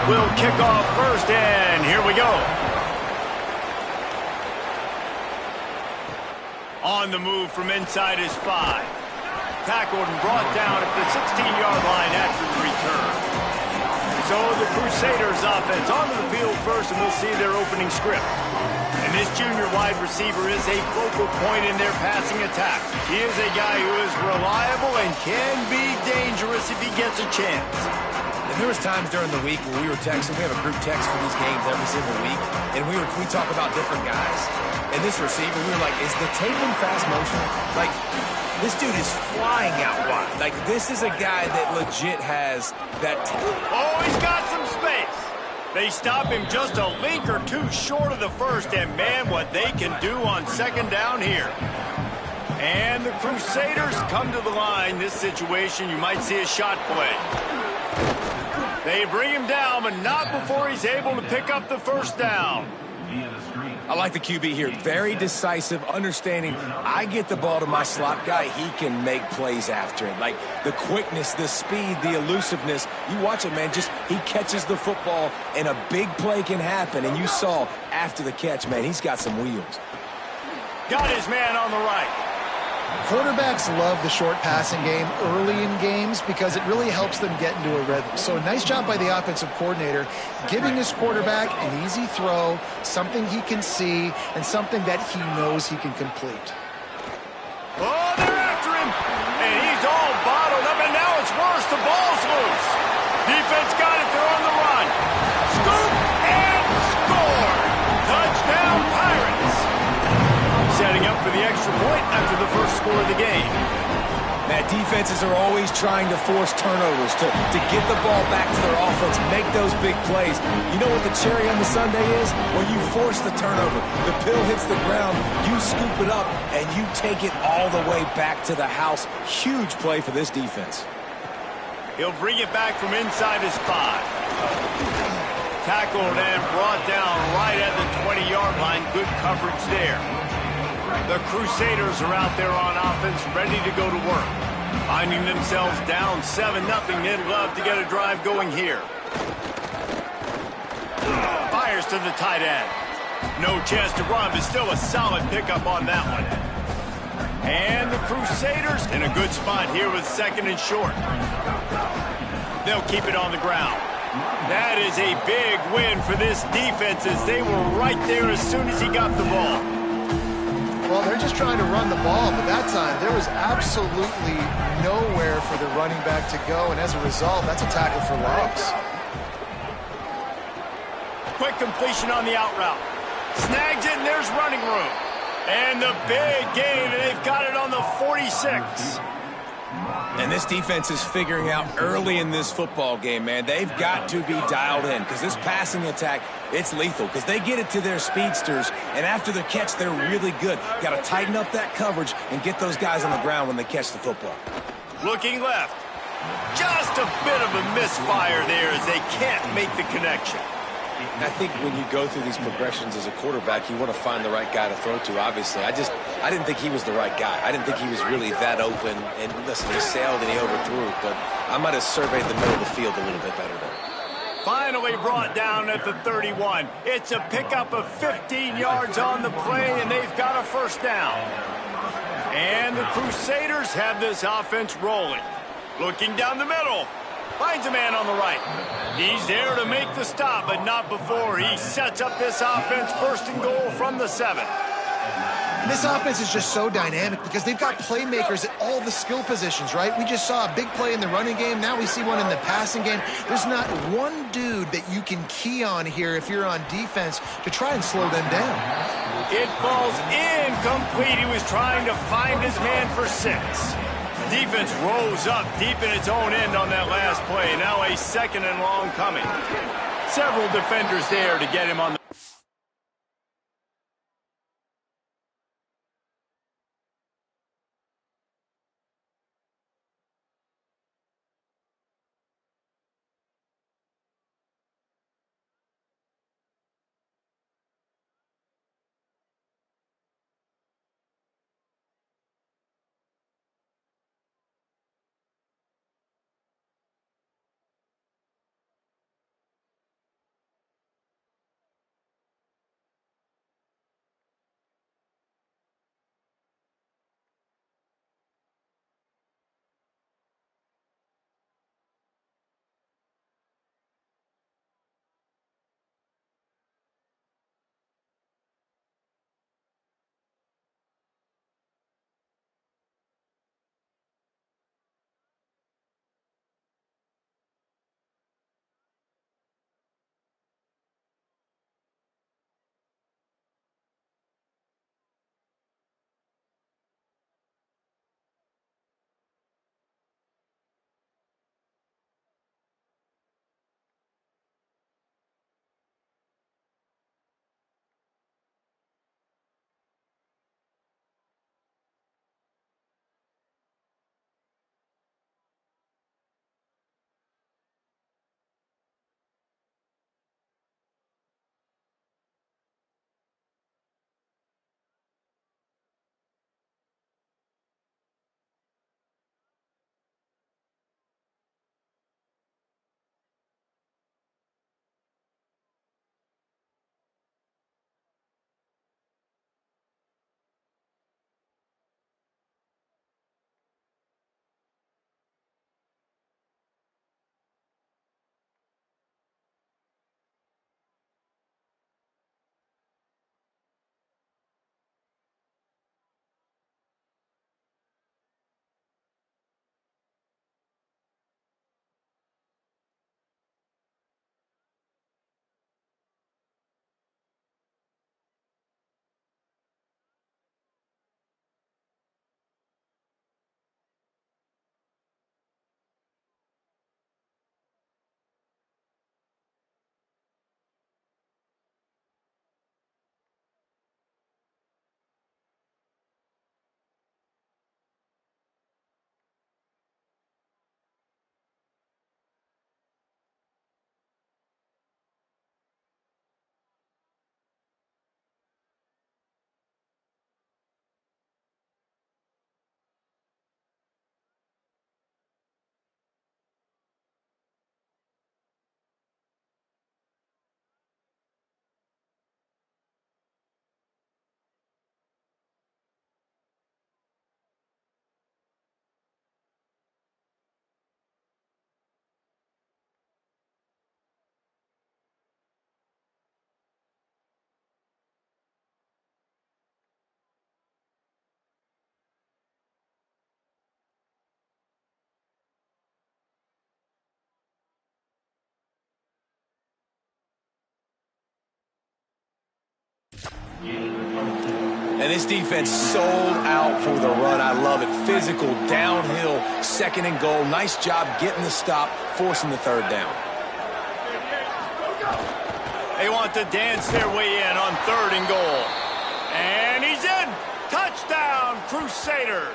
will kick off first, and here we go. On the move from inside his 5. Tackled and brought down at the 16-yard line after the return. So the Crusaders offense onto the field first, and we'll see their opening script. And this junior wide receiver is a focal point in their passing attack. He is a guy who is reliable and can be dangerous if he gets a chance. And there was times during the week where we were texting. We have a group text for these games every single week, and we talk about different guys. And this receiver, we were like, is the tape in fast motion? Like, this dude is flying out wide. Like, this is a guy that legit has that. Oh, he's got some space. They stop him just a link or two short of the first, and man, what they can do on second down here. And the Crusaders come to the line. This situation, you might see a shot play. They bring him down, but not before he's able to pick up the first down. I like the QB here. Very decisive, understanding I get the ball to my slot guy, he can make plays after it. Like the quickness, the speed, the elusiveness. You watch it, man, just he catches the football and a big play can happen. And you saw after the catch, man, he's got some wheels. Got his man on the right. Quarterbacks love the short passing game early in games because it really helps them get into a rhythm. So a nice job by the offensive coordinator, giving his quarterback an easy throw, something he can see, and something that he knows he can complete. Oh, they're after him, and he's all bottled up, and now it's worse. The ball's loose. Defense got it. They're on the run. Scoop and score. Touchdown, Pirates. Setting up for the extra point after the first score of the game. Man, defenses are always trying to force turnovers to get the ball back to their offense, make those big plays. You know what the cherry on the sundae is? When you force the turnover, the pill hits the ground, you scoop it up, and you take it all the way back to the house. Huge play for this defense. He'll bring it back from inside his 5. Tackled and brought down right at the 20-yard line. Good coverage there. The Crusaders are out there on offense, ready to go to work. Finding themselves down 7-0. They'd love to get a drive going here. Fires to the tight end. No chance to run, but still a solid pickup on that one. And the Crusaders in a good spot here with second and short. They'll keep it on the ground. That is a big win for this defense as they were right there as soon as he got the ball. Well, they're just trying to run the ball, but that time there was absolutely nowhere for the running back to go, and as a result, that's a tackle for loss. Quick completion on the out route. Snags it, and there's running room. And the big gain, and they've got it on the 46. And this defense is figuring out early in this football game, man, they've got to be dialed in because this passing attack, it's lethal because they get it to their speedsters, and after the catch, they're really good. Got to tighten up that coverage and get those guys on the ground when they catch the football. Looking left. Just a bit of a misfire there as they can't make the connection. I think when you go through these progressions as a quarterback, you want to find the right guy to throw to, obviously. I didn't think he was the right guy. I didn't think he was really that open. And listen, he sailed and he overthrew, but I might have surveyed the middle of the field a little bit better there. Finally brought down at the 31. It's a pickup of 15 yards on the play, and they've got a first down. And the Crusaders have this offense rolling. Looking down the middle. Finds a man on the right. He's there to make the stop, but not before he sets up this offense first and goal from the 7. And this offense is just so dynamic because they've got playmakers at all the skill positions, right? We just saw a big play in the running game. Now we see one in the passing game. There's not one dude that you can key on here if you're on defense to try and slow them down. It falls incomplete. He was trying to find his man for 6. Defense rose up deep in its own end on that last play. Now a second and long coming. Several defenders there to get him on the And this defense sold out for the run. I love it. Physical, downhill, second and goal. Nice job getting the stop, forcing the third down. They want to dance their way in on 3rd and goal. And he's in. Touchdown, Crusaders.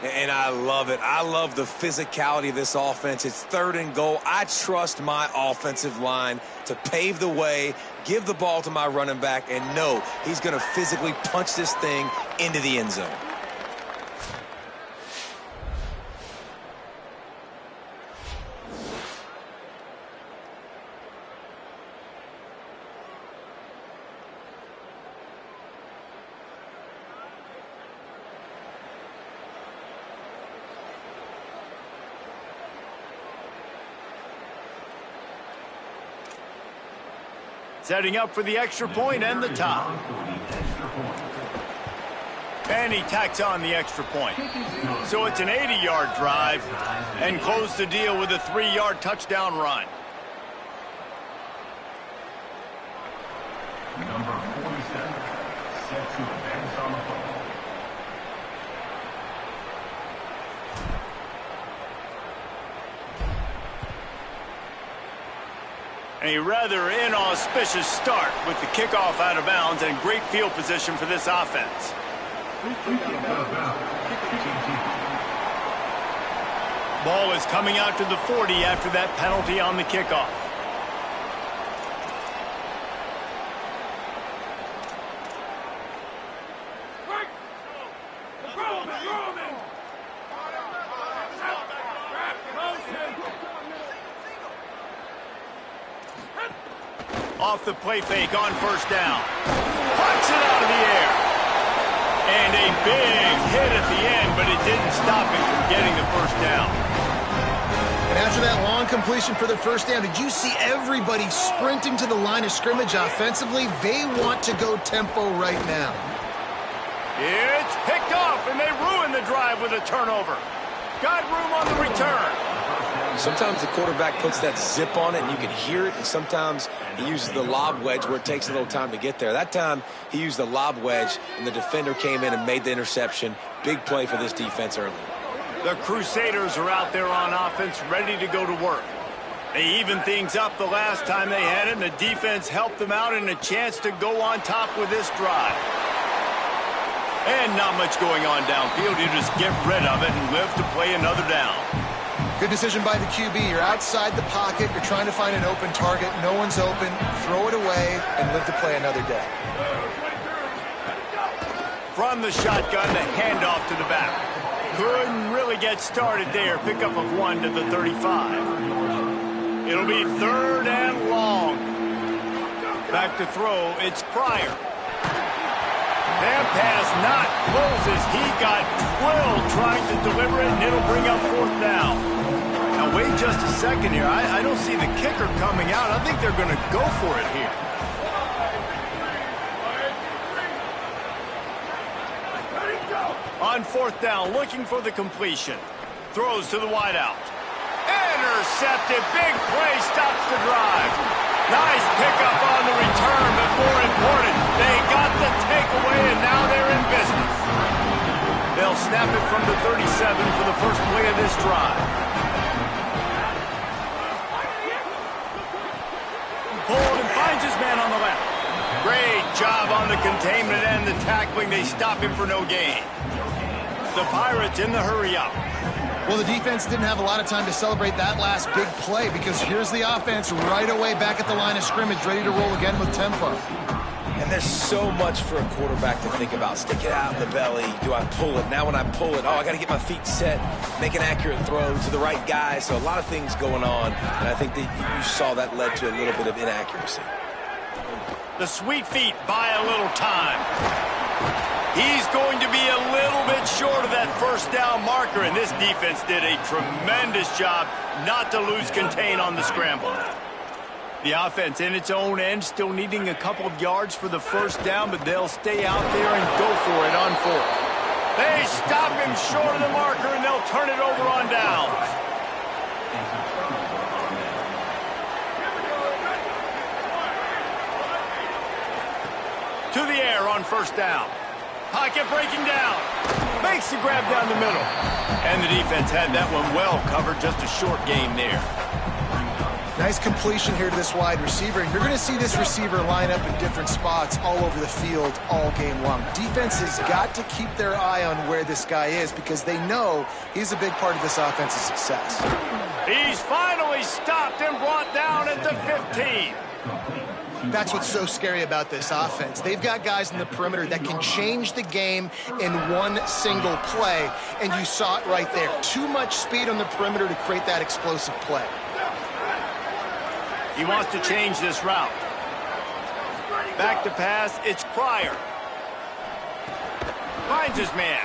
And I love it. I love the physicality of this offense. It's 3rd and goal. I trust my offensive line to pave the way, give the ball to my running back, and know he's going to physically punch this thing into the end zone. Setting up for the extra point and the tie. And he tacks on the extra point. So it's an 80-yard drive and close the deal with a 3-yard touchdown run. Number 47, set to advance on the phone. A rather inauspicious start with the kickoff out of bounds and great field position for this offense. Ball is coming out to the 40 after that penalty on the kickoff. Off the play fake on 1st down. Punts it out of the air. And a big hit at the end, but it didn't stop him from getting the 1st down. And after that long completion for the 1st down, did you see everybody sprinting to the line of scrimmage offensively? They want to go tempo right now. It's picked off, and they ruin the drive with a turnover. Got room on the return. Sometimes the quarterback puts that zip on it and you can hear it, and sometimes he uses the lob wedge where it takes a little time to get there. That time he used the lob wedge and the defender came in and made the interception. Big play for this defense early. The Crusaders are out there on offense ready to go to work. They evened things up the last time they had it, and the defense helped them out and a chance to go on top with this drive. And not much going on downfield. You just get rid of it and live to play another down. Good decision by the QB. You're outside the pocket. You're trying to find an open target. No one's open. Throw it away and live to play another day. From the shotgun, the handoff to the back. Couldn't really get started there. Pickup of 1 to the 35. It'll be 3rd and long. Back to throw. It's Pryor. That pass not closes. He got twirled trying to deliver it, and it'll bring up 4th down. Now, wait just a second here. I don't see the kicker coming out. I think they're going to go for it here. On 4th down, looking for the completion. Throws to the wideout. Intercepted. Big play stops the drive. Nice pickup on the return, but more important, they got the takeaway, and now they're in business. They'll snap it from the 37 for the first play of this drive. Pulled and finds his man on the left. Great job on the containment and the tackling. They stop him for no gain. The Pirates in the hurry-up. Well, the defense didn't have a lot of time to celebrate that last big play because here's the offense right away back at the line of scrimmage, ready to roll again with tempo. And there's so much for a quarterback to think about. Stick it out in the belly. Do I pull it? Now when I pull it, I got to get my feet set, make an accurate throw to the right guy. So a lot of things going on, and I think that you saw that led to a little bit of inaccuracy. The sweet feet buy a little time. He's going to be a little bit short of that 1st down marker, and this defense did a tremendous job not to lose contain on the scramble. The offense in its own end still needing a couple of yards for the 1st down, but they'll stay out there and go for it on 4th. They stop him short of the marker, and they'll turn it over on downs. To the air on first down. Pocket breaking down. Makes the grab down the middle. And the defense had that one well covered. Just a short gain there. Nice completion here to this wide receiver. And you're going to see this receiver line up in different spots all over the field all game long. Defense has got to keep their eye on where this guy is because they know he's a big part of this offense's success. He's finally stopped and brought down at the 15. That's what's so scary about this offense. They've got guys in the perimeter that can change the game in one single play, and you saw it right there. Too much speed on the perimeter to create that explosive play. He wants to change this route. Back to pass, it's Pryor. Finds his man.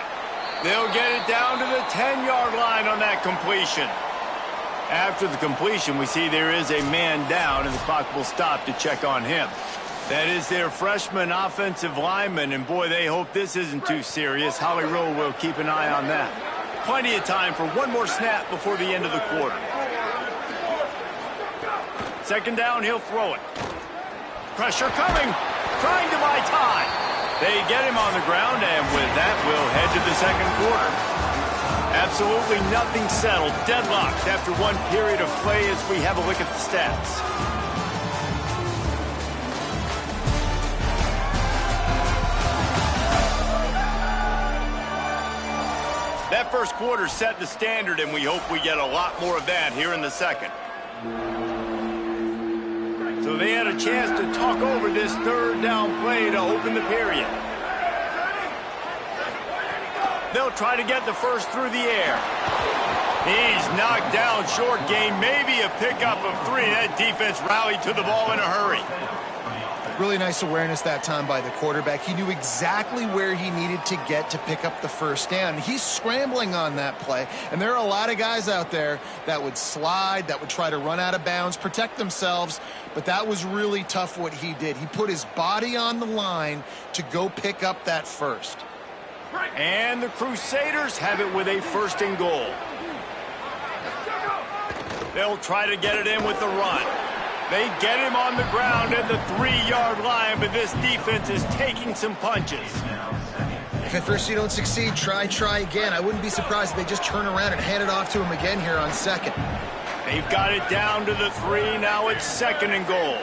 They'll get it down to the 10-yard line on that completion. After the completion, we see there is a man down, and the clock will stop to check on him. That is their freshman offensive lineman, and boy, they hope this isn't too serious. Holly Rowe will keep an eye on that. Plenty of time for one more snap before the end of the quarter. Second down, he'll throw it. Pressure coming, trying to buy time. They get him on the ground, and with that, we'll head to the second quarter. Absolutely nothing settled, deadlocked after one period of play as we have a look at the stats. That first quarter set the standard, and we hope we get a lot more of that here in the second. So they had a chance to talk over this third down play to open the period. They'll try to get the first through the air. He's knocked down, short gain, maybe a pickup of 3. That defense rallied to the ball in a hurry. Really nice awareness that time by the quarterback. He knew exactly where he needed to get to pick up the first down. He's scrambling on that play, and there are a lot of guys out there that would slide, that would try to run out of bounds, protect themselves, but that was really tough what he did. He put his body on the line to go pick up that first. And the Crusaders have it with a first and goal. They'll try to get it in with the run. They get him on the ground at the 3-yard line, but this defense is taking some punches. If at first you don't succeed, try again. I wouldn't be surprised if they just turn around and hand it off to him again here on second. They've got it down to the 3. Now it's second and goal.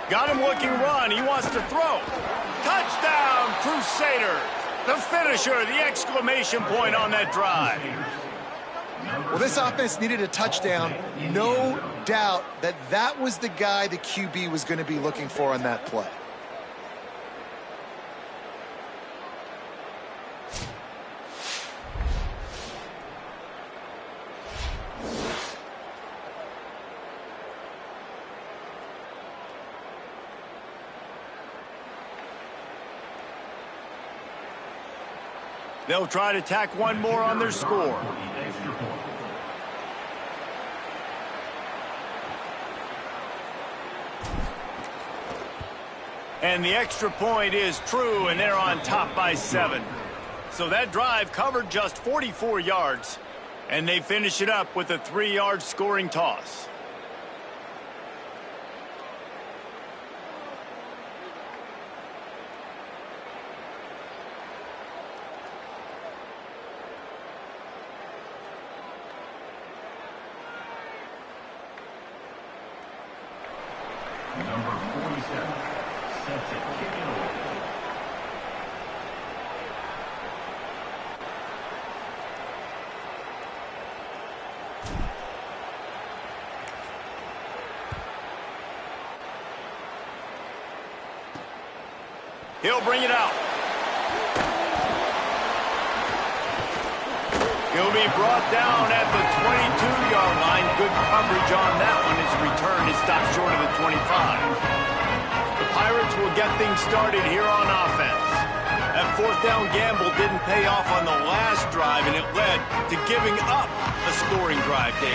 Got him looking run. He wants to throw. Touchdown, Crusader. The finisher, the exclamation point on that drive. Well, this offense needed a touchdown. No doubt that that was the guy the QB was going to be looking for on that play. They'll try to tack one more on their score. And the extra point is true, and they're on top by 7. So that drive covered just 44 yards, and they finish it up with a 3-yard scoring toss. Number 47 sets it, kicking away. He'll bring it out. He'll be brought down at the 22-yard line. Good coverage on that one. His return is stopped short of the 25. The Pirates will get things started here on offense. That fourth down gamble didn't pay off on the last drive, and it led led to giving up a scoring drive, Dave.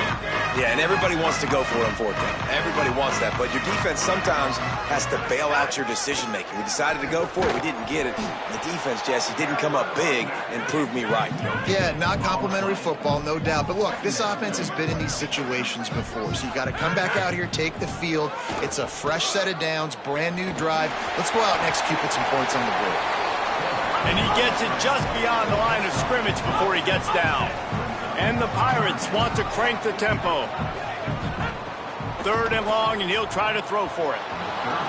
Yeah, and everybody wants to go for it on fourth down. Everybody wants that, but your defense sometimes has to bail out your decision-making. We decided to go for it. We didn't get it. The defense, Jesse, didn't come up big and prove me right. Yeah, not complimentary football, no doubt. But look, this offense has been in these situations before, so you got to come back out here, take the field. It's a fresh set of downs, brand new drive. Let's go out and execute, put some points on the board. And he gets it just beyond the line of scrimmage before he gets down. And the Pirates want to crank the tempo. 3rd and long, and he'll try to throw for it.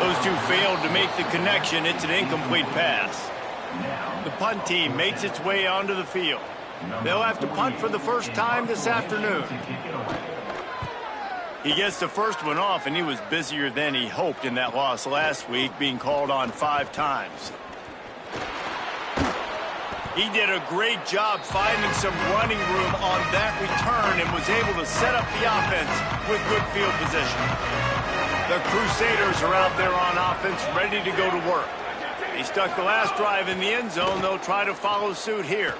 Those two failed to make the connection. It's an incomplete pass. The punt team makes its way onto the field. They'll have to punt for the first time this afternoon. He gets the first one off, and he was busier than he hoped in that loss last week, being called on 5 times. He did a great job finding some running room on that return and was able to set up the offense with good field position. The Crusaders are out there on offense, ready to go to work. He stuck the last drive in the end zone. They'll try to follow suit here.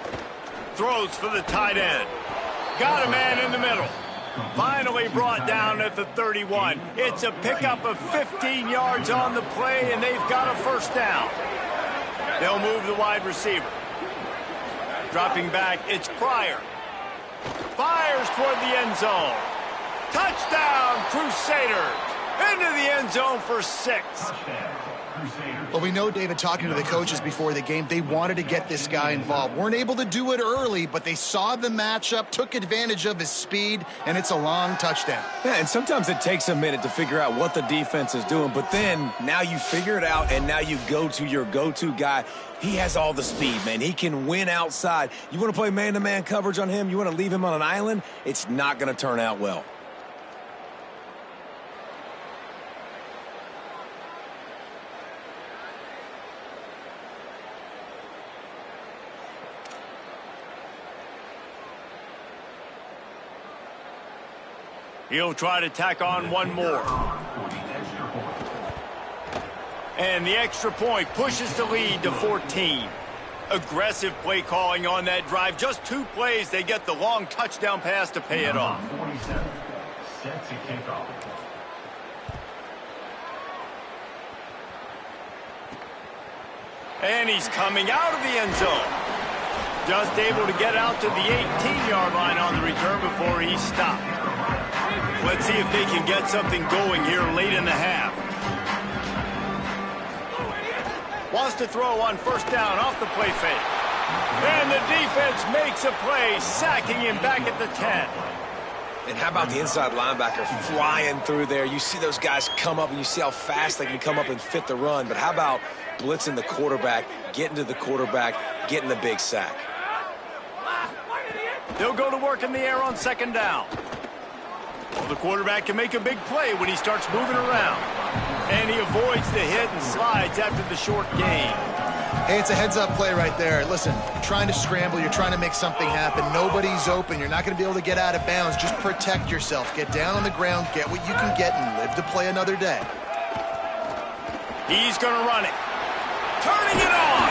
Throws for the tight end. Got a man in the middle. Finally brought down at the 31. It's a pickup of 15 yards on the play, and they've got a first down. They'll move the wide receiver. Dropping back, it's Pryor. Fires toward the end zone. Touchdown, Crusaders. Into the end zone for 6. Well, we know, David, talking to the coaches before the game, they wanted to get this guy involved. Weren't able to do it early, but they saw the matchup, took advantage of his speed, and it's a long touchdown. Yeah, and sometimes it takes a minute to figure out what the defense is doing, but then now you figure it out, and now you go to your go-to guy. He has all the speed, man. He can win outside. You want to play man-to-man coverage on him? You want to leave him on an island? It's not going to turn out well. He'll try to tack on one more. And the extra point pushes the lead to 14. Aggressive play calling on that drive. Just 2 plays, they get the long touchdown pass to pay it off. 47. Set to kick off. And he's coming out of the end zone. Just able to get out to the 18-yard line on the return before he stopped. Let's see if they can get something going here late in the half. Wants to throw on first down off the play fake. And the defense makes a play, sacking him back at the 10. And how about the inside linebacker flying through there? You see those guys come up, and you see how fast they can come up and fit the run. But how about blitzing the quarterback, getting to the quarterback, getting the big sack? They'll go to work in the air on 2nd down. Well, the quarterback can make a big play when he starts moving around. And he avoids the hit and slides after the short gain. Hey, it's a heads-up play right there. Listen, you're trying to scramble. You're trying to make something happen. Nobody's open. You're not going to be able to get out of bounds. Just protect yourself. Get down on the ground, get what you can get, and live to play another day. He's going to run it. Turning it on.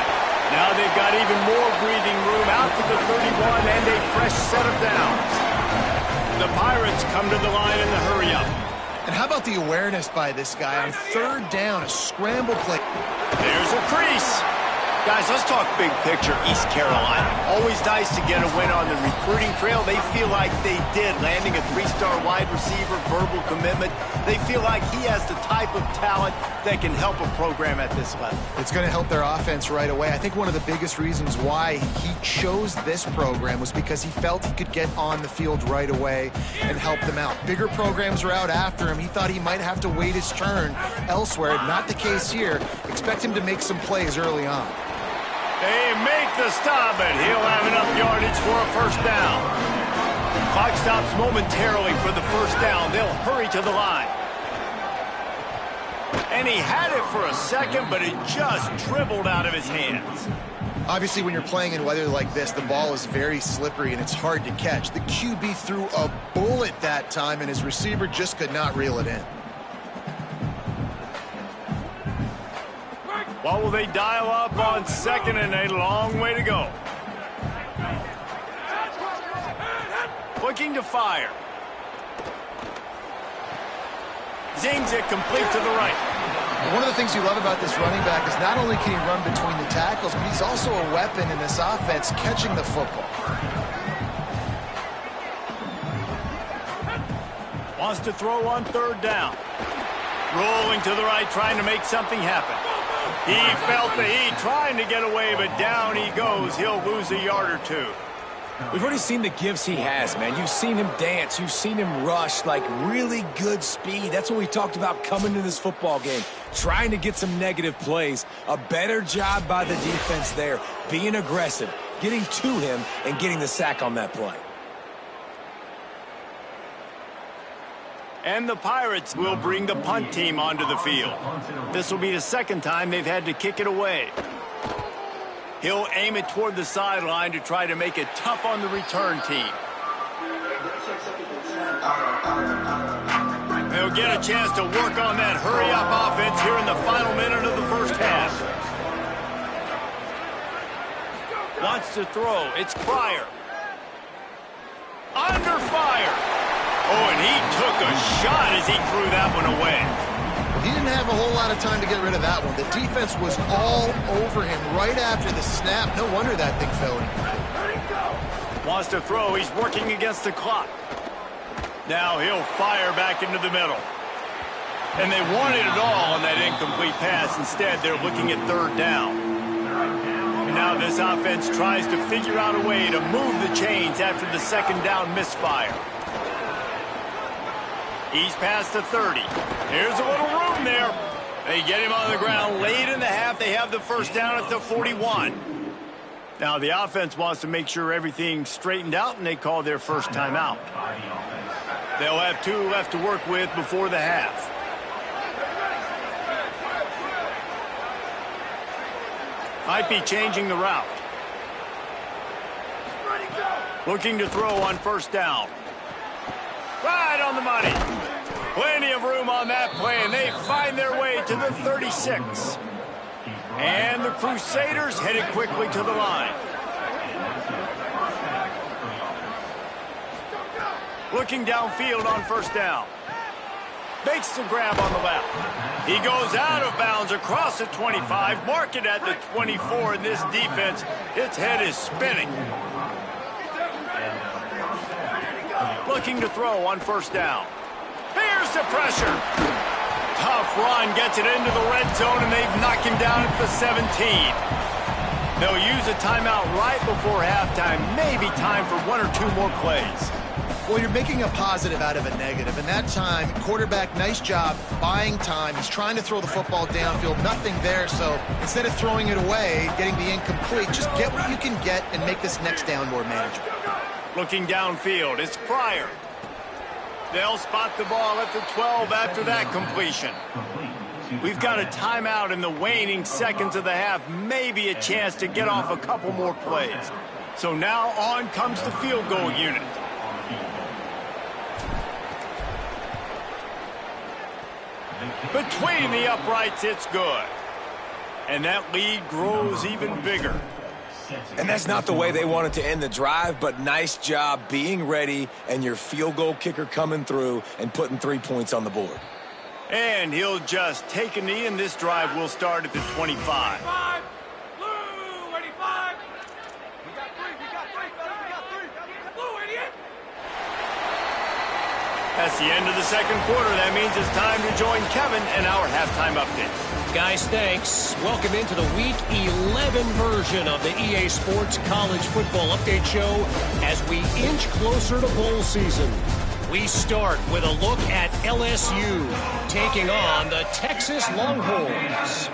Now they've got even more breathing room out to the 31 and a fresh set of downs. The Pirates come to the line in the hurry-up. And how about the awareness by this guy on 3rd down, a scramble play. There's a crease. Guys, let's talk big picture East Carolina. Always nice to get a win on the recruiting trail. They feel like they did, landing a 3-star wide receiver, verbal commitment. They feel like he has the type of talent that can help a program at this level. It's going to help their offense right away. I think one of the biggest reasons why he chose this program was because he felt he could get on the field right away and help them out. Bigger programs are out after him. He thought he might have to wait his turn elsewhere. Not the case here. Expect him to make some plays early on. They make the stop, and he'll have enough yardage for a first down. Clock stops momentarily for the first down. They'll hurry to the line. And he had it for a second, but it just dribbled out of his hands. Obviously, when you're playing in weather like this, the ball is very slippery and it's hard to catch. The QB threw a bullet that time, and his receiver just could not reel it in. What will they dial up on 2nd and a long way to go? Looking to fire. Zings it complete to the right. One of the things you love about this running back is not only can he run between the tackles, but he's also a weapon in this offense catching the football. Wants to throw on third down. Rolling to the right, trying to make something happen. He felt the heat, trying to get away, but down he goes. He'll lose a yard or two. We've already seen the gifts he has, man. You've seen him dance. You've seen him rush, like really good speed. That's what we talked about coming to this football game, trying to get some negative plays. A better job by the defense there, being aggressive, getting to him, and getting the sack on that play. And the Pirates will bring the punt team onto the field. This will be the second time they've had to kick it away. He'll aim it toward the sideline to try to make it tough on the return team. They'll get a chance to work on that hurry-up offense here in the final minute of the first half. Wants to throw. It's Pryor. Under fire. Oh, and he took a shot as he threw that one away. He didn't have a whole lot of time to get rid of that one. The defense was all over him right after the snap. No wonder that thing fell in. Wants to throw. He's working against the clock. Now he'll fire back into the middle. And they wanted it all on that incomplete pass. Instead, they're looking at third down. And now this offense tries to figure out a way to move the chains after the second down misfire. He's past the 30. Here's a little room there. They get him on the ground late in the half. They have the first down at the 41. Now the offense wants to make sure everything's straightened out, and they call their first timeout. They'll have 2 left to work with before the half. Might be changing the route. Looking to throw on first down. Right on the money. Plenty of room on that play, and they find their way to the 36. And the Crusaders headed quickly to the line. Looking downfield on first down. Makes the grab on the left. He goes out of bounds across the 25, mark it at the 24, and this defense, its head is spinning. Looking to throw on first down. Here's the pressure. Tough run, gets it into the red zone, and they've knocked him down at the 17. They'll use a timeout right before halftime. Maybe time for 1 or 2 more plays. Well, you're making a positive out of a negative. And that time, quarterback, nice job buying time. He's trying to throw the football downfield. Nothing there. So instead of throwing it away, getting the incomplete, just get what you can get and make this next down more manageable. Looking downfield, it's Pryor. They'll spot the ball at the 12 after that completion. We've got a timeout in the waning seconds of the half. Maybe a chance to get off a couple more plays. So now on comes the field goal unit. Between the uprights, it's good. And that lead grows even bigger. And that's not the way they wanted to end the drive, but nice job being ready and your field goal kicker coming through and putting 3 points on the board. And he'll just take a knee, and this drive will start at the 25. That's the end of the second quarter. That means it's time to join Kevin and our halftime update. Guys, thanks. Welcome into the Week 11 version of the EA Sports College Football Update Show as we inch closer to bowl season. We start with a look at LSU taking on the Texas Longhorns.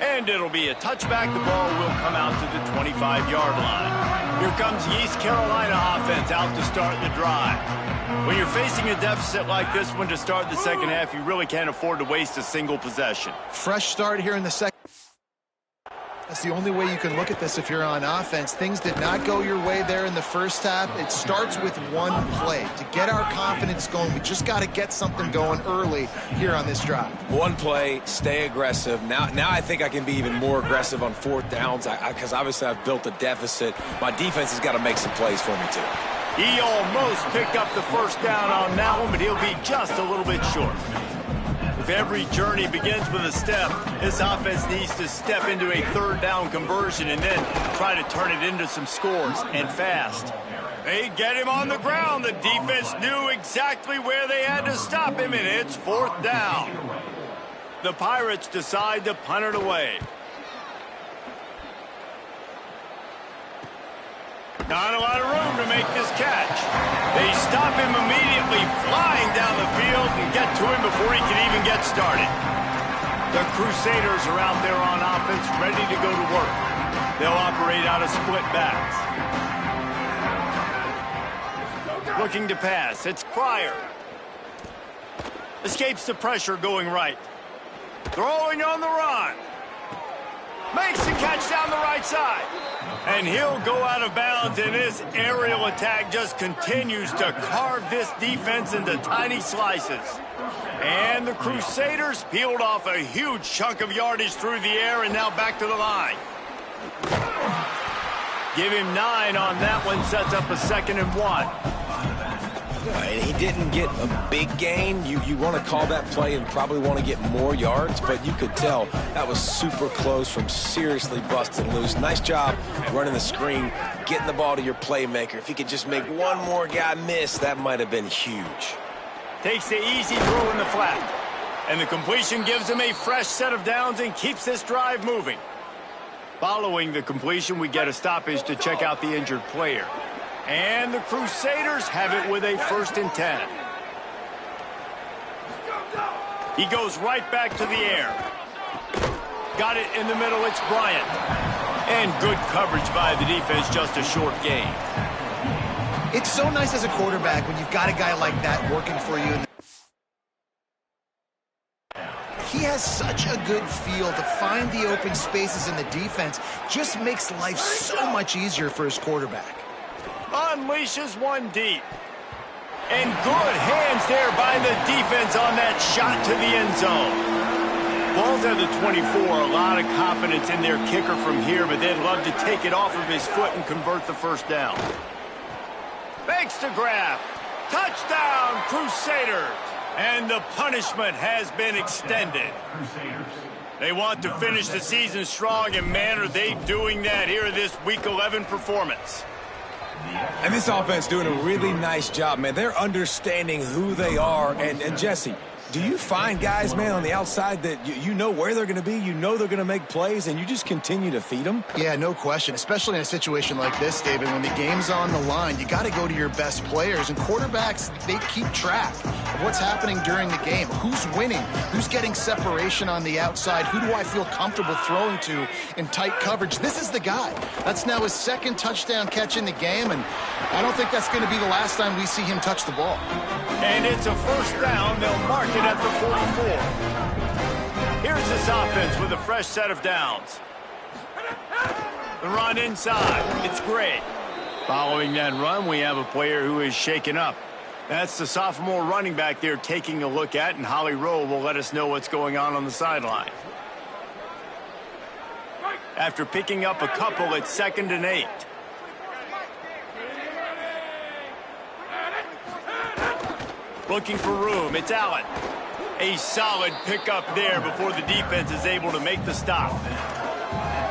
And it'll be a touchback. The ball will come out to the 25-yard line. Here comes the East Carolina offense out to start the drive. When you're facing a deficit like this one to start the second half, you really can't afford to waste a single possession. Fresh start here in the second. That's the only way you can look at this if you're on offense. Things did not go your way there in the first half. It starts with one play. To get our confidence going, we just got to get something going early here on this drive. One play, stay aggressive. Now I think I can be even more aggressive on fourth downs because obviously I've built a deficit. My defense has got to make some plays for me too. He almost picked up the first down on that one, but he'll be just a little bit short. If every journey begins with a step, this offense needs to step into a third down conversion and then try to turn it into some scores, and fast. They get him on the ground. The defense knew exactly where they had to stop him, and it's fourth down. The Pirates decide to punt it away. Not a lot of room to make this catch. They stop him immediately, flying down the field, and get to him before he can even get started. The Crusaders are out there on offense, ready to go to work. They'll operate out of split backs. Looking to pass, it's Pryor. Escapes the pressure going right. Throwing on the run. Makes the catch down the right side. And he'll go out of bounds, and this aerial attack just continues to carve this defense into tiny slices. And the Crusaders peeled off a huge chunk of yardage through the air, and now back to the line. Give him 9 on that one, sets up a 2nd and 1. He didn't get a big gain. You want to call that play and probably want to get more yards, but you could tell that was super close from seriously busted loose. Nice job running the screen, getting the ball to your playmaker. If he could just make one more guy miss, that might have been huge. Takes the easy throw in the flat. And the completion gives him a fresh set of downs and keeps this drive moving. Following the completion, we get a stoppage to check out the injured player. And the Crusaders have it with a 1st and 10. He goes right back to the air. Got it in the middle, it's Bryant. And good coverage by the defense, just a short gain. It's so nice as a quarterback when you've got a guy like that working for you. He has such a good feel to find the open spaces in the defense. Just makes life so much easier for his quarterback. Unleashes one deep. And good hands there by the defense on that shot to the end zone. Ball's at the 24. A lot of confidence in their kicker from here, but they'd love to take it off of his foot and convert the first down. Makes the grab. Touchdown, Crusaders. And the punishment has been extended. They want to finish the season strong, and man, are they doing that here in this Week 11 performance. And this offense doing a really nice job, man. They're understanding who they are. And Jesse, do you find guys, man, on the outside that you know where they're going to be, you know they're going to make plays, and you just continue to feed them? Yeah, no question, especially in a situation like this, David. When the game's on the line, you got to go to your best players. And quarterbacks, they keep track of what's happening during the game. Who's winning? Who's getting separation on the outside? Who do I feel comfortable throwing to in tight coverage? This is the guy. That's now his 2nd touchdown catch in the game, and I don't think that's going to be the last time we see him touch the ball. And it's a first down. They'll mark it at the 44. Here's this offense with a fresh set of downs. The run inside. It's Gray. Following that run, we have a player who is shaken up. That's the sophomore running back they're taking a look at, and Holly Rowe will let us know what's going on the sideline. After picking up a couple, it's 2nd and 8. Looking for room, it's Allen. A solid pickup there before the defense is able to make the stop.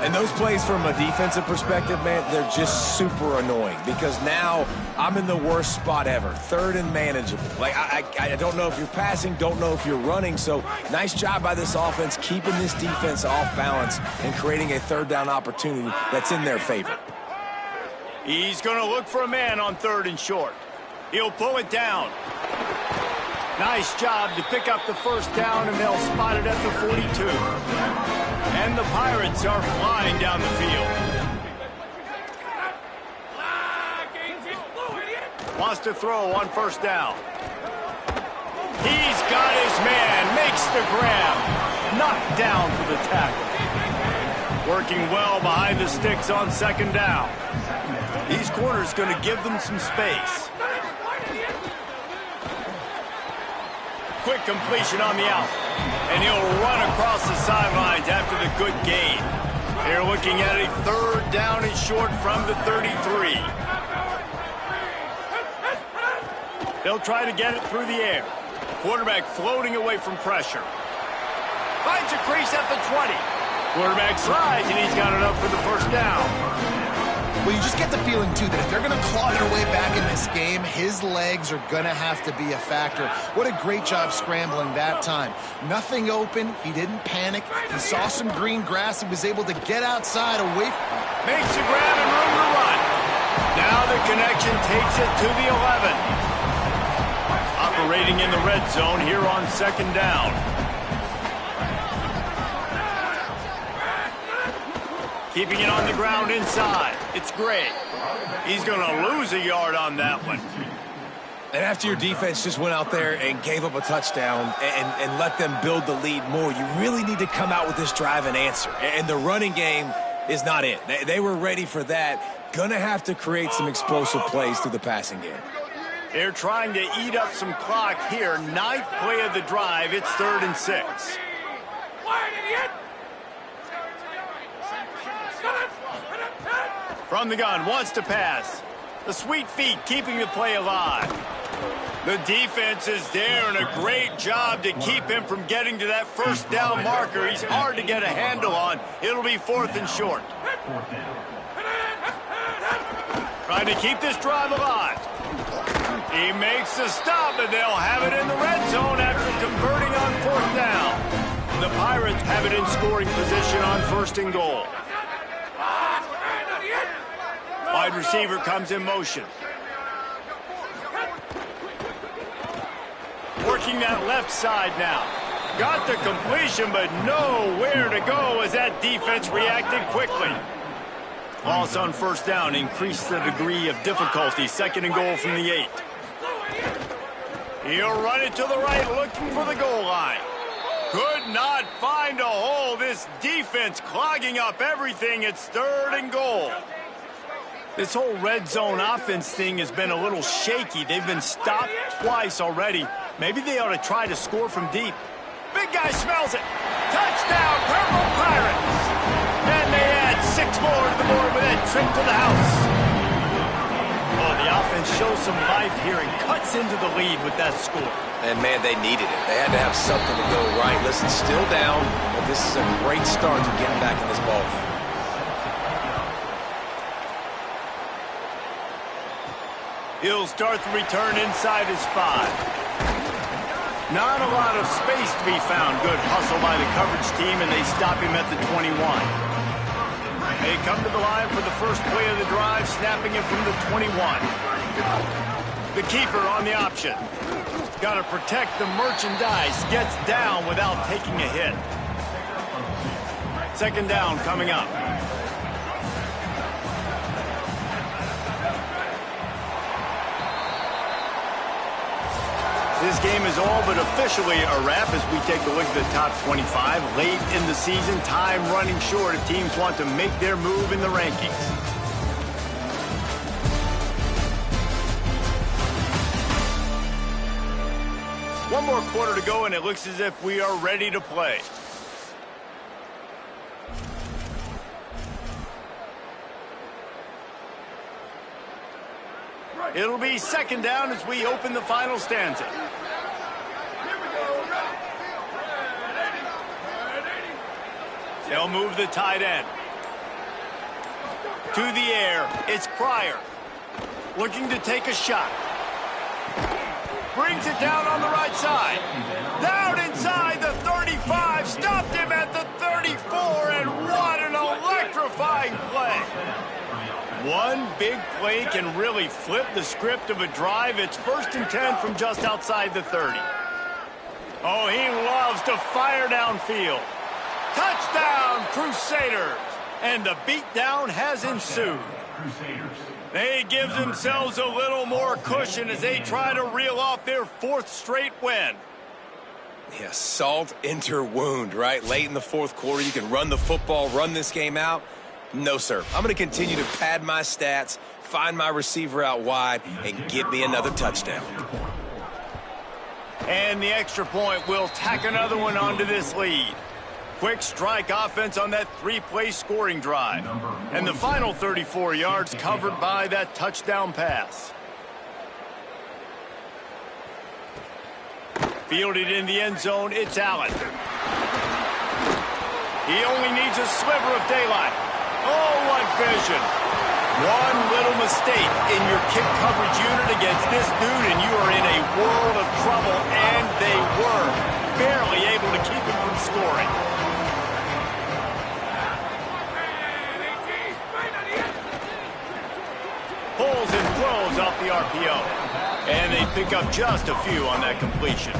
And those plays from a defensive perspective, man, they're just super annoying because now I'm in the worst spot ever. 3rd and manageable. Like, I don't know if you're passing, don't know if you're running. So nice job by this offense keeping this defense off balance and creating a 3rd down opportunity that's in their favor. He's going to look for a man on 3rd and short. He'll pull it down. Nice job to pick up the first down, and they'll spot it at the 42. And the Pirates are flying down the field. Wants to throw on first down. He's got his man, makes the grab. Knocked down for the tackle. Working well behind the sticks on second down. These corners going to give them some space. Quick completion on the out. And he'll run across the sidelines after the good gain. They're looking at a third down and short from the 33. They'll try to get it through the air. Quarterback floating away from pressure. Finds a crease at the 20. Quarterback slides, and he's got enough for the first down. Well, you just get the feeling, too, that if they're going to claw their way back in this game, his legs are going to have to be a factor. What a great job scrambling that time. Nothing open. He didn't panic. He saw some green grass. He was able to get outside away. Makes the grab and room to run. Now the connection takes it to the 11. Operating in the red zone here on second down. Keeping it on the ground inside. It's Gray. He's going to lose a yard on that one. And after your defense just went out there and gave up a touchdown and let them build the lead more, you really need to come out with this drive and answer. And the running game is not it. They were ready for that. Going to have to create some explosive plays through the passing game. They're trying to eat up some clock here. Ninth play of the drive. It's 3rd and 6. From the gun, wants to pass. The sweet feet keeping the play alive. The defense is there, and a great job to keep him from getting to that first down marker. He's hard to get a handle on. It'll be 4th and short. Trying to keep this drive alive. He makes the stop, and they'll have it in the red zone after converting on 4th down. The Pirates have it in scoring position on 1st and goal. Wide receiver comes in motion. Working that left side now. Got the completion, but nowhere to go as that defense reacted quickly. Loss on 1st down increased the degree of difficulty. 2nd and goal from the 8. He'll run it to the right, looking for the goal line. Could not find a hole. This defense clogging up everything. It's 3rd and goal. This whole red zone offense thing has been a little shaky. They've been stopped twice already. Maybe they ought to try to score from deep. Big guy smells it. Touchdown, Purple Pirates. And they add 6 more to the board with that trip to the house. Oh, the offense shows some life here and cuts into the lead with that score. And, man, they needed it. They had to have something to go right. Listen, still down, but this is a great start to getting back in this ball game. He'll start the return inside his 5. Not a lot of space to be found. Good hustle by the coverage team, and they stop him at the 21. They come to the line for the first play of the drive, snapping it from the 21. The keeper on the option. Got to protect the merchandise. Gets down without taking a hit. 2nd down coming up. This game is all but officially a wrap as we take a look at the top 25. Late in the season, time running short if teams want to make their move in the rankings. One more quarter to go, and it looks as if we are ready to play. It'll be 2nd down as we open the final stanza. They'll move the tight end. To the air, it's Pryor. Looking to take a shot. Brings it down on the right side. Down inside the 35. Stopped him at the 34, and what an electrifying play. One big play can really flip the script of a drive. It's 1st and 10 from just outside the 30. Oh, he loves to fire downfield. Touchdown, Crusaders. And the beatdown has ensued. They give themselves a little more cushion as they try to reel off their 4th straight win. Yeah, salt into wound, right? Late in the fourth quarter, you can run the football, run this game out. No, sir. I'm going to continue to pad my stats, find my receiver out wide, and get me another touchdown. And the extra point will tack another one onto this lead. Quick strike offense on that three-play scoring drive. And the final 34 yards covered by that touchdown pass. Fielded in the end zone, it's Allen. He only needs a sliver of daylight. Oh, what vision. One little mistake in your kick coverage unit against this dude, and you are in a world of trouble, and they were barely able to keep him from scoring. Pulls and throws off the RPO. And they pick up just a few on that completion.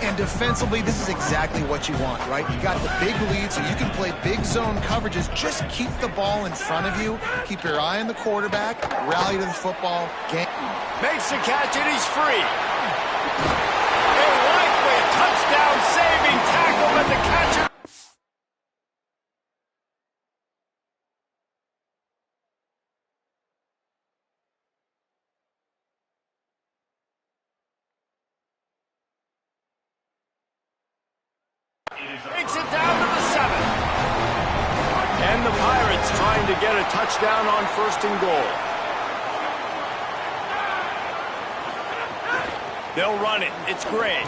And defensively, this is exactly what you want, right? You got the big lead, so you can play big zone coverages. Just keep the ball in front of you. Keep your eye on the quarterback. Rally to the football. Makes the catch, and he's free. A likely touchdown-saving tackle, but the catcher... Makes it down to the 7. And the Pirates trying to get a touchdown on 1st and goal. They'll run it. It's Gray.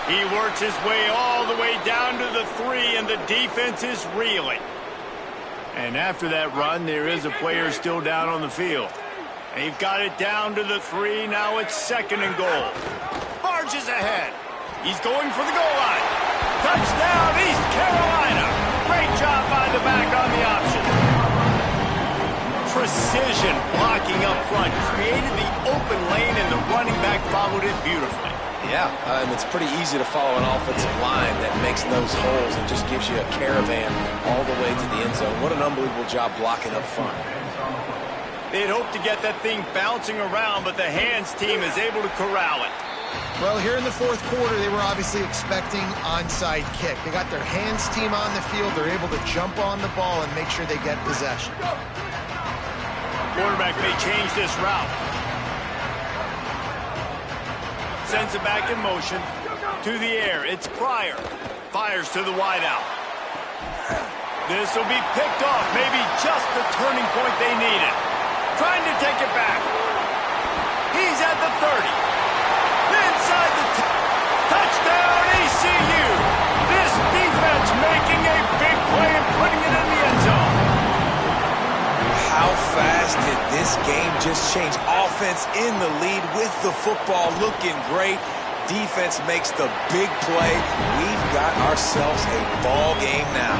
He works his way all the way down to the 3, and the defense is reeling. And after that run, there is a player still down on the field. They've got it down to the 3. Now it's 2nd and goal. Barges ahead. He's going for the goal line. Touchdown, East Carolina. Great job by the back on the option. Precision blocking up front. Created the open lane, and the running back followed it beautifully. Yeah, it's pretty easy to follow an offensive line that makes those holes and just gives you a caravan all the way to the end zone. What an unbelievable job blocking up front. They'd hoped to get that thing bouncing around, but the hands team is able to corral it. Well, here in the fourth quarter, they were obviously expecting onside kick. They got their hands team on the field. They're able to jump on the ball and make sure they get possession. Quarterback may change this route. Sends it back in motion. To the air, it's Pryor. Fires to the wideout. This will be picked off. Maybe just the turning point they needed. Trying to take it back. He's at the 30. Inside the touchdown, ECU. This defense making a big play and putting it in the end zone. How fast did this game just change? Offense in the lead with the football looking great. Defense makes the big play. We've got ourselves a ball game now.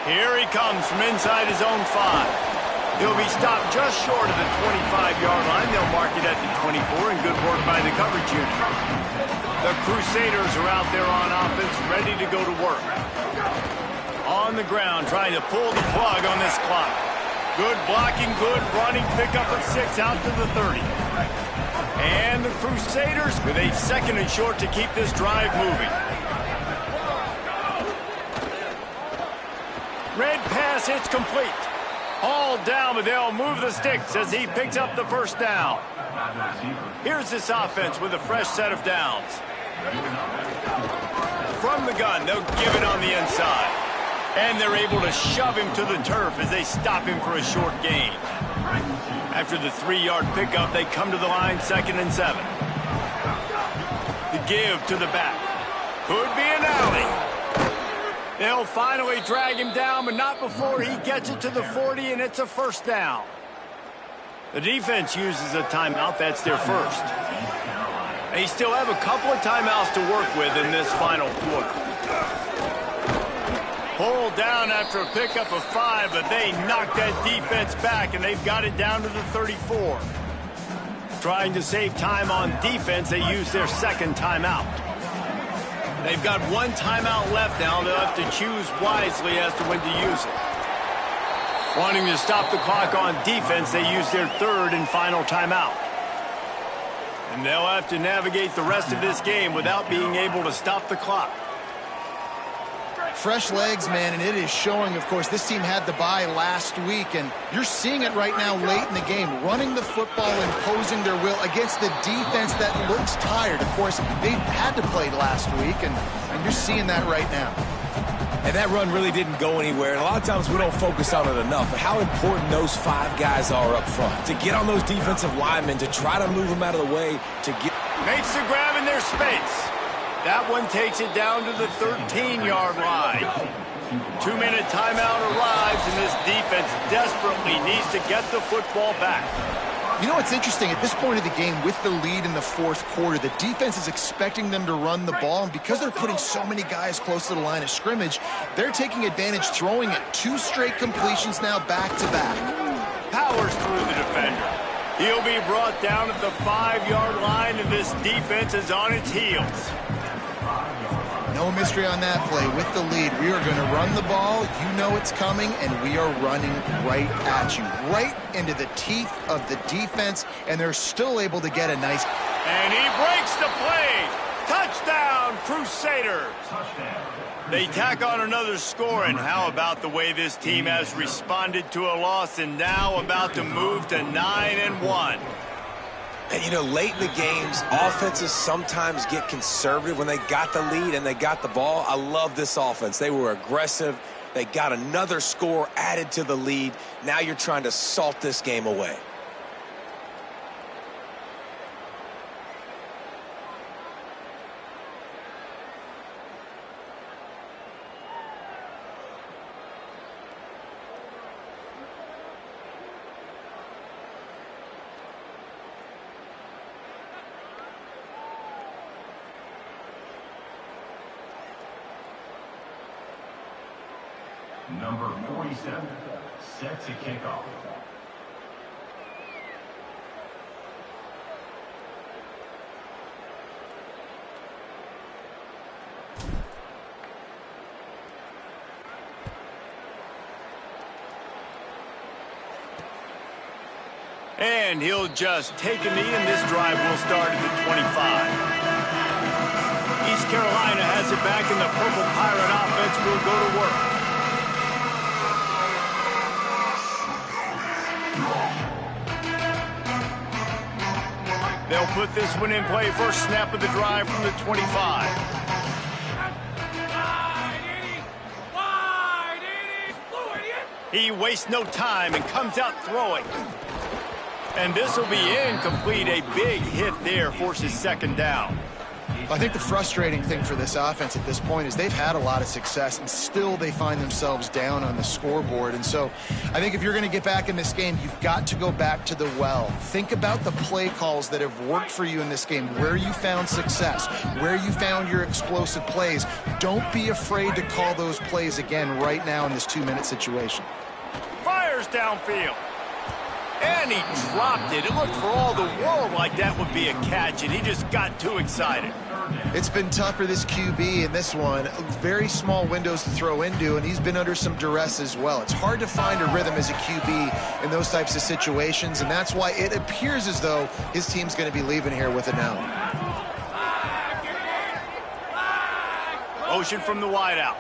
Here he comes from inside his own 5. He'll be stopped just short of the 25-yard line. They'll mark it at the 24, and good work by the coverage unit. The Crusaders are out there on offense, ready to go to work. On the ground, trying to pull the plug on this clock. Good blocking, good running, pick up of 6 out to the 30. And the Crusaders with a 2nd and short to keep this drive moving. Red pass, it's complete. All down, but they'll move the sticks as he picks up the 1st down. Here's this offense with a fresh set of downs. From the gun, they'll give it on the inside. And they're able to shove him to the turf as they stop him for a short gain. After the 3-yard pickup, they come to the line, 2nd and 7. The give to the back. Could be an alley. They'll finally drag him down, but not before he gets it to the 40, and it's a 1st down. The defense uses a timeout. That's their 1st. They still have a couple of timeouts to work with in this final quarter. Pulled down after a pickup of 5, but they knocked that defense back, and they've got it down to the 34. Trying to save time on defense, they use their 2nd timeout. They've got 1 timeout left now. They'll have to choose wisely as to when to use it. Wanting to stop the clock on defense, they use their third and final timeout. And they'll have to navigate the rest of this game without being able to stop the clock. Fresh legs, man, and it is showing, of course. This team had the bye last week, and you're seeing it right now late in the game, running the football, imposing their will against the defense that looks tired. Of course, they had to play last week, and you're seeing that right now. And that run really didn't go anywhere. And a lot of times we don't focus on it enough, but how important those 5 guys are up front. To get on those defensive linemen, to try to move them out of the way, to get... Makes the grab in their space. That one takes it down to the 13-yard line. 2-minute timeout arrives, and this defense desperately needs to get the football back. You know what's interesting? At this point of the game, with the lead in the fourth quarter, the defense is expecting them to run the ball, and because they're putting so many guys close to the line of scrimmage, they're taking advantage, throwing it 2 straight completions now back-to-back. Powers through the defender. He'll be brought down at the 5-yard line, and this defense is on its heels. No mystery on that play. With the lead, we are going to run the ball. You know it's coming, and we are running right at you, right into the teeth of the defense, and they're still able to get a nice... And he breaks the play. Touchdown, Crusaders. They tack on another score, and how about the way this team has responded to a loss and now about to move to 9-1. And, you know, late in the games, offenses sometimes get conservative when they got the lead and they got the ball. I love this offense. They were aggressive. They got another score added to the lead. Now you're trying to salt this game away. Number 47, set to kick off. And he'll just take a knee, and this drive will start at the 25. East Carolina has it back, and the Purple Pirate offense will go to work. They'll put this one in play. First snap of the drive from the 25. He wastes no time and comes out throwing. And this will be incomplete. A big hit there forces second down. I think the frustrating thing for this offense at this point is they've had a lot of success, and still they find themselves down on the scoreboard. And so I think if you're going to get back in this game, you've got to go back to the well. Think about the play calls that have worked for you in this game, where you found success, where you found your explosive plays. Don't be afraid to call those plays again right now in this 2-minute situation. Fires downfield. And he dropped it. It looked for all the world like that would be a catch, and he just got too excited. It's been tough for this QB in this one. Very small windows to throw into, and he's been under some duress as well. It's hard to find a rhythm as a QB in those types of situations, and that's why it appears as though his team's going to be leaving here with an L. Motion from the wideout.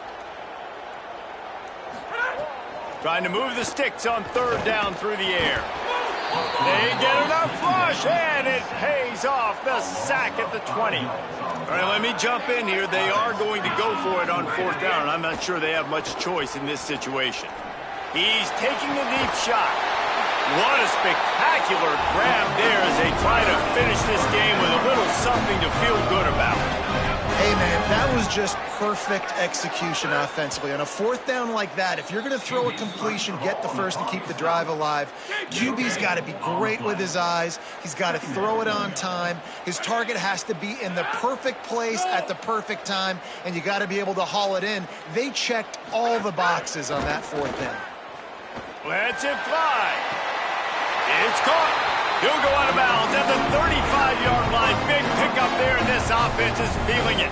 Trying to move the sticks on third down through the air. They get enough flush, and it pays off. The sack at the 20. All right, let me jump in here. They are going to go for it on fourth down, and I'm not sure they have much choice in this situation. He's taking the deep shot. What a spectacular grab there as they try to finish this game with a little something to feel good about. Hey, man, that was just perfect execution offensively. On a fourth down like that, if you're going to throw a completion, get the first and keep the drive alive, QB's got to be great with his eyes. He's got to throw it on time. His target has to be in the perfect place at the perfect time, and you got to be able to haul it in. They checked all the boxes on that fourth down. Lets it fly. It's caught. He'll go out of bounds at the 35-yard line. Big pickup there, and this offense is feeling it.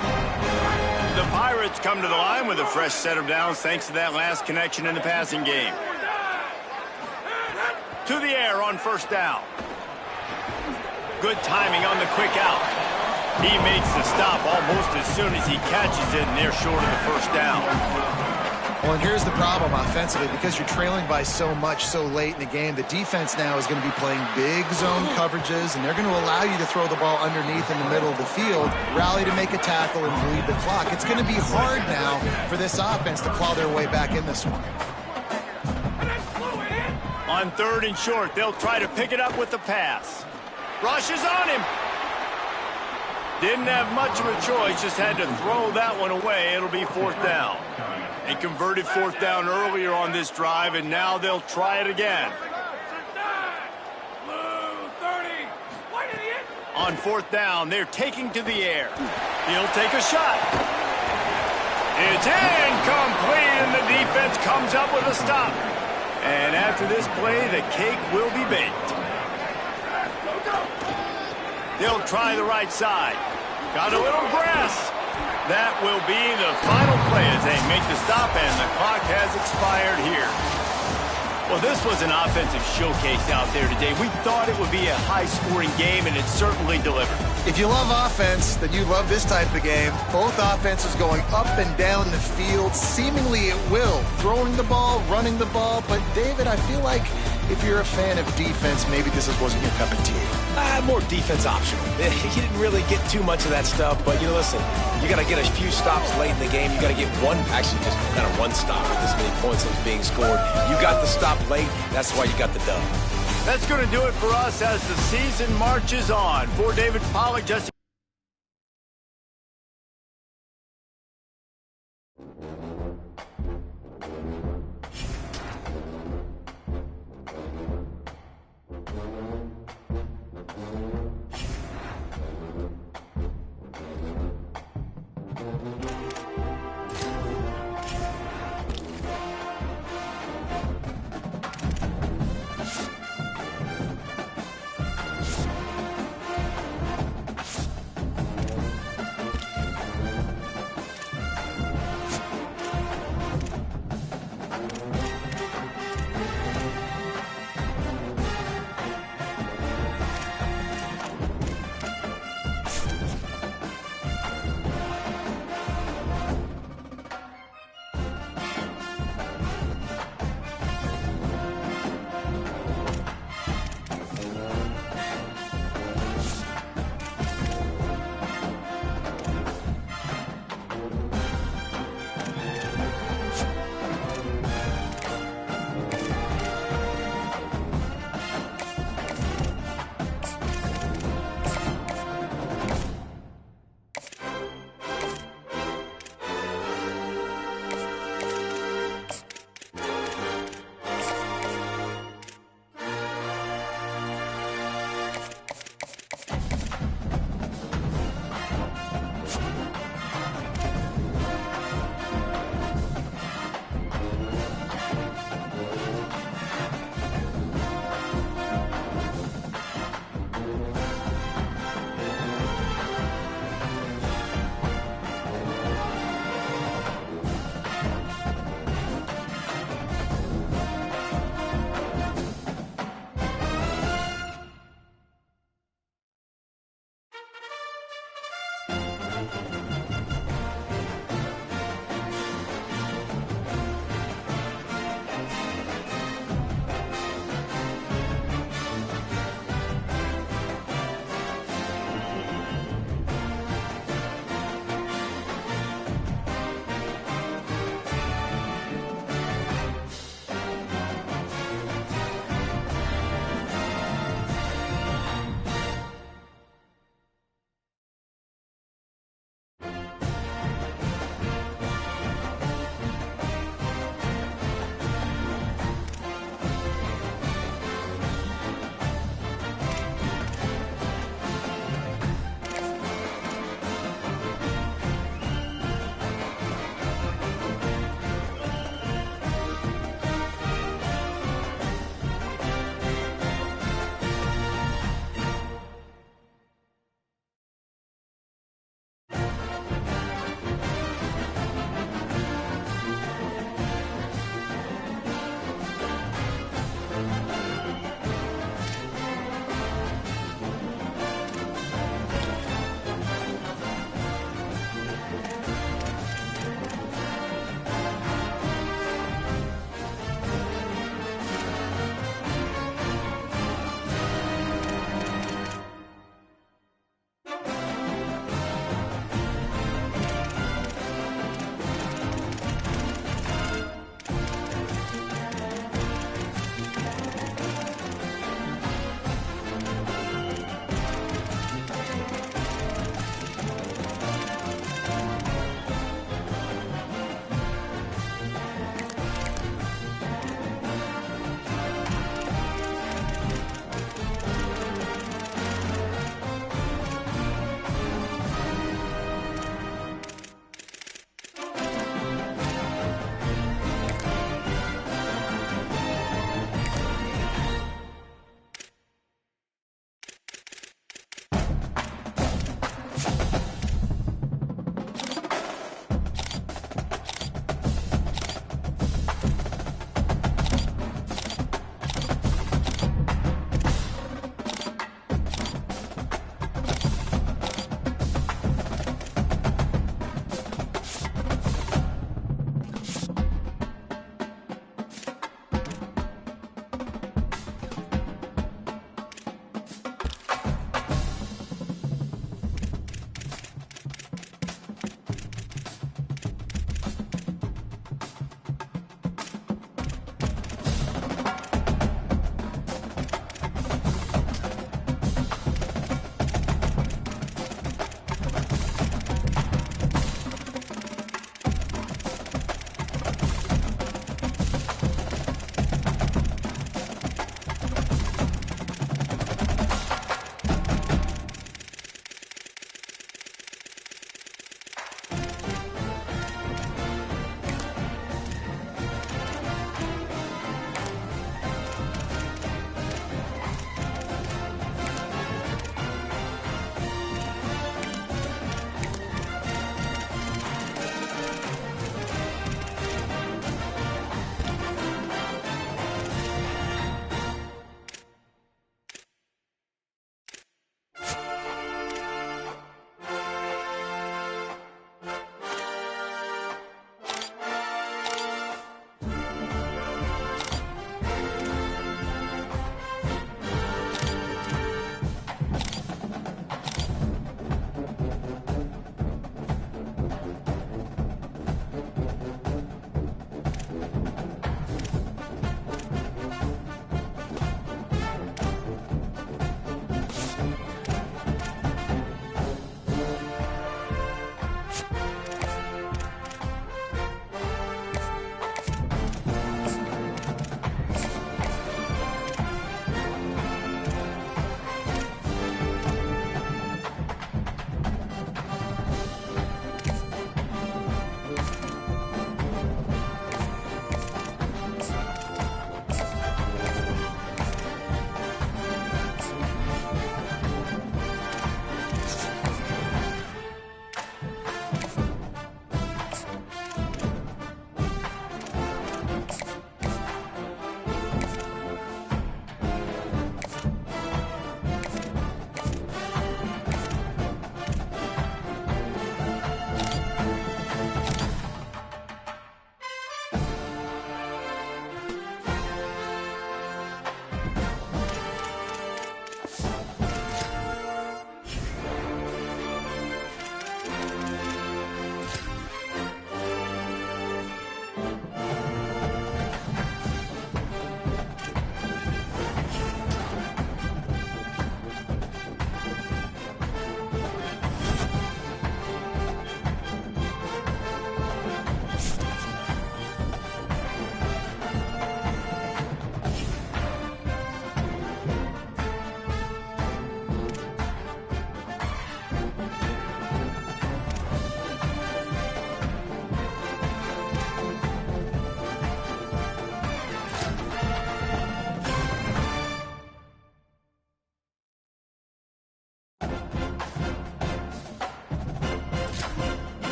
The Pirates come to the line with a fresh set of downs thanks to that last connection in the passing game. To the air on first down. Good timing on the quick out. He makes the stop almost as soon as he catches it, and they're short of the first down. Well, and here's the problem offensively. Because you're trailing by so much so late in the game, the defense now is going to be playing big zone coverages, and they're going to allow you to throw the ball underneath in the middle of the field, rally to make a tackle, and bleed the clock. It's going to be hard now for this offense to plow their way back in this one. On third and short, they'll try to pick it up with the pass. Rush is on him. Didn't have much of a choice, just had to throw that one away. It'll be fourth down. They converted fourth down earlier on this drive, and now they'll try it again. On fourth down, they're taking to the air. He'll take a shot. It's incomplete, and the defense comes up with a stop. And after this play, the cake will be baked. They'll try the right side. Got a little grass. That will be the final play as they make the stop, and the clock has expired here. Well, this was an offensive showcase out there today. We thought it would be a high-scoring game, and it certainly delivered. If you love offense, then you love this type of game. Both offenses going up and down the field, seemingly at will. Throwing the ball, running the ball. But, David, I feel like if you're a fan of defense, maybe this wasn't your cup of tea. More defense optional. He didn't really get too much of that stuff, but, listen, you got to get a few stops late in the game. You got to get just kind of one stop with this many points that was being scored. You got the stop late. That's why you got the dub. That's going to do it for us as the season marches on. For David Pollack, Jesse.